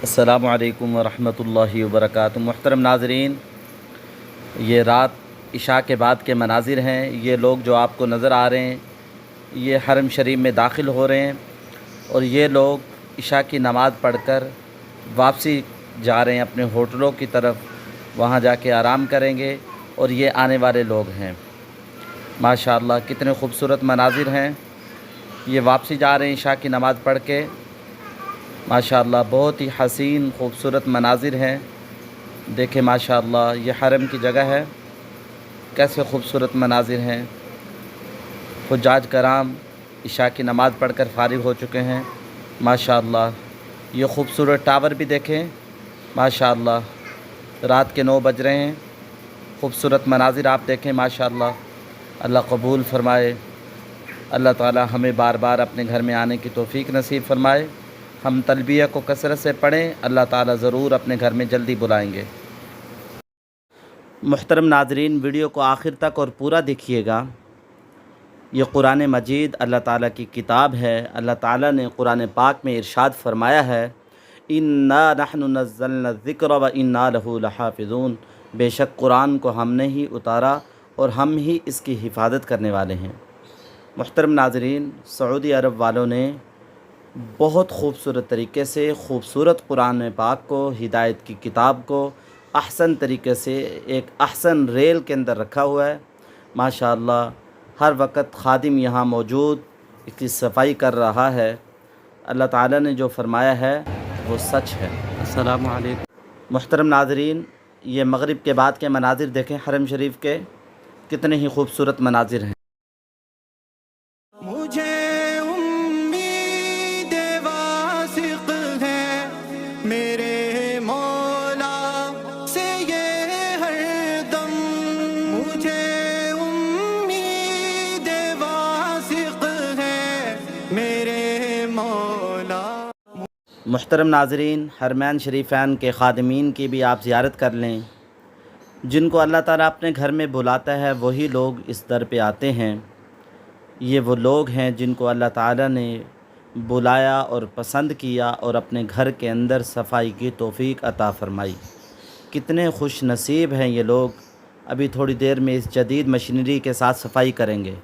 السلام علیکم ورحمۃ اللہ وبرکاتہ۔ محترم ناظرین، یہ رات عشاء کے بعد کے مناظر ہیں۔ یہ لوگ جو آپ کو نظر آ رہے ہیں یہ حرم شریف میں داخل ہو رہے ہیں اور یہ لوگ عشاء کی نماز پڑھ کر واپسی جا رہے ہیں اپنے ہوٹلوں کی طرف، وہاں جا کے آرام کریں گے اور یہ آنے والے لوگ ہیں۔ ماشاءاللہ کتنے خوبصورت مناظر ہیں۔ یہ واپسی جا رہے ہیں عشاء کی نماز پڑھ کے۔ ماشاءاللہ بہت ہی حسین خوبصورت مناظر ہیں۔ دیکھیں ماشاءاللہ یہ حرم کی جگہ ہے، کیسے خوبصورت مناظر ہیں۔ حجاج کرام عشاء کی نماز پڑھ کر فارغ ہو چکے ہیں۔ ماشاءاللہ یہ خوبصورت ٹاور بھی دیکھیں۔ ماشاءاللہ رات کے 9 بج رہے ہیں۔ خوبصورت مناظر آپ دیکھیں ماشاءاللہ۔ اللہ قبول فرمائے۔ اللہ تعالی ہمیں بار بار اپنے گھر میں آنے کی توفیق نصیب فرمائے۔ ہم تلبیہ کو کثرت سے پڑھیں، اللہ تعالی ضرور اپنے گھر میں جلدی بلائیں گے۔ محترم ناظرین، ویڈیو کو آخر تک اور پورا دیکھیے گا۔ یہ قرآن مجید اللہ تعالیٰ کی کتاب ہے۔ اللہ تعالیٰ نے قرآن پاک میں ارشاد فرمایا ہے، اِنَّا نَحْنُ نَزَّلْنَا الذِّكْرَ وَإِنَّا لَهُ لَحَافِظُونَ۔ بے شک قرآن کو ہم نے ہی اتارا اور ہم ہی اس کی حفاظت کرنے والے ہیں۔ محترم ناظرین، سعودی عرب والوں نے بہت خوبصورت طریقے سے خوبصورت قرآن پاک کو، ہدایت کی کتاب کو احسن طریقے سے ایک احسن ریل کے اندر رکھا ہوا ہے۔ ماشاءاللہ ہر وقت خادم یہاں موجود اس کی صفائی کر رہا ہے۔ اللہ تعالیٰ نے جو فرمایا ہے وہ سچ ہے۔ السلام علیکم۔ محترم ناظرین، یہ مغرب کے بعد کے مناظر دیکھیں حرم شریف کے، کتنے ہی خوبصورت مناظر ہیں۔ مجھے امید واثق ہے میرے مولا سے یہ ہر دم، مجھے امید واثق ہے میرے مولا۔ محترم ناظرین، حرمین شریفین کے خادمین کی بھی آپ زیارت کر لیں۔ جن کو اللہ تعالیٰ اپنے گھر میں بلاتا ہے وہی لوگ اس در پہ آتے ہیں۔ یہ وہ لوگ ہیں جن کو اللہ تعالیٰ نے بلایا اور پسند کیا اور اپنے گھر کے اندر صفائی کی توفیق عطا فرمائی۔ کتنے خوش نصیب ہیں یہ لوگ۔ ابھی تھوڑی دیر میں اس جدید مشینری کے ساتھ صفائی کریں گے۔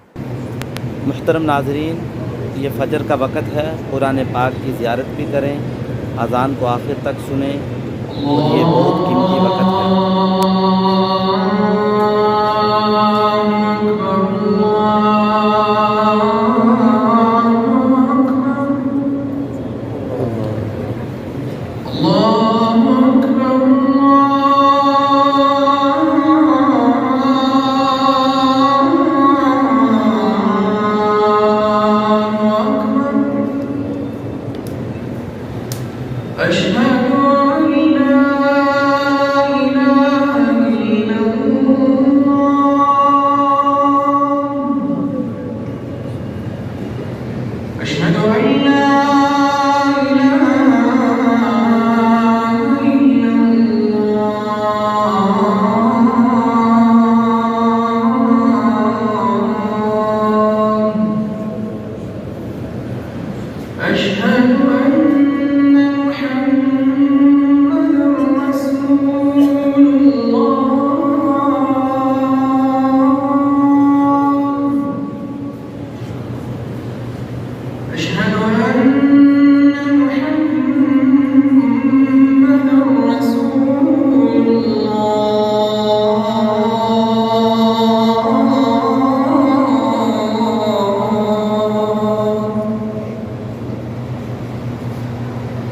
محترم ناظرین، یہ فجر کا وقت ہے، قرآن پاک کی زیارت بھی کریں، اذان کو آخر تک سنیں، اور یہ بہت قیمتی وقت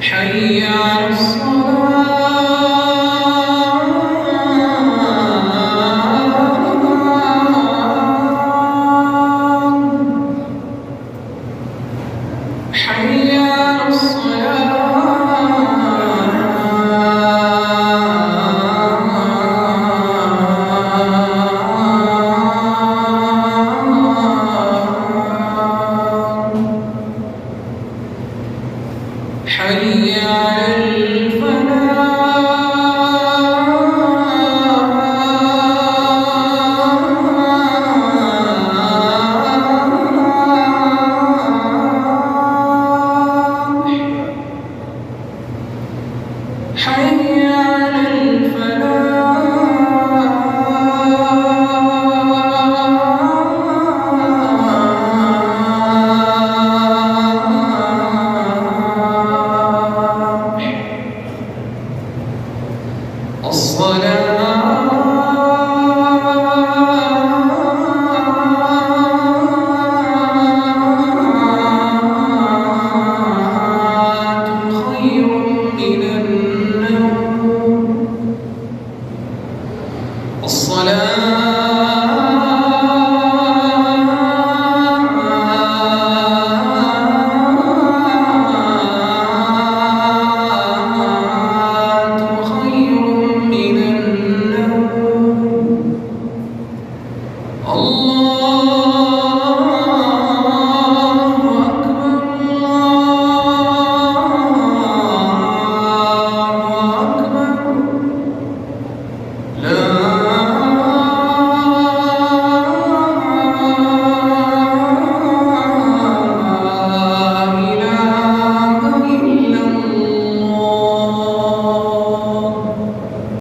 حي على الصلاة حي على الصلاة حي على الفلاح حي على الفلاح الصلاة خير من